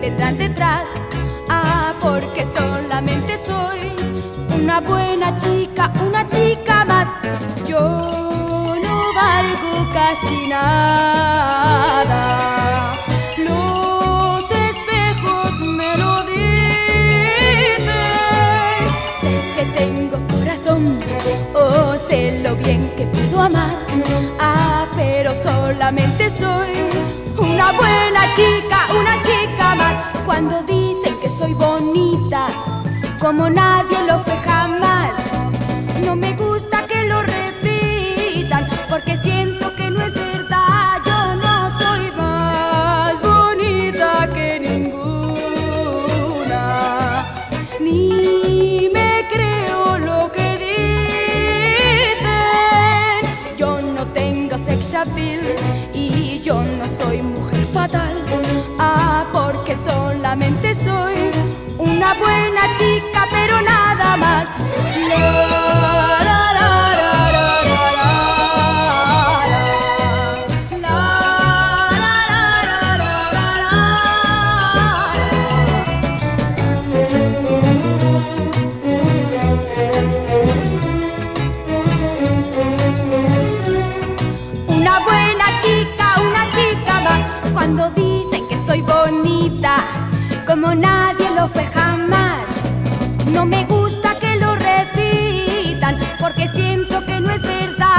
vendrán detrás. Ah, porque solamente soy una buena chica, una chica más. Yo no valgo casi nada. Los espejos me lo dicen. Sé que tengo corazón, oh, sé lo bien que puedo amar. Ah, pero solamente soy una buena chica, una chica más. Cuando dicen que soy bonita, como nadie lo fue jamás, no me gusta que lo repitan, porque siento que no es verdad. Yo no soy más bonita que ninguna, ni me creo lo que dicen. Yo no tengo sex appeal y yo no soy mujer fatal. Ah, porque solamente soy una buena chica, pero nada más. La, la, la, la, la, la, la, la, la, una buena chica, una chica más. Cuando dicen que soy bonita, como nadie lo fue jamás, no me gusta que lo repitan, porque siento que no es verdad.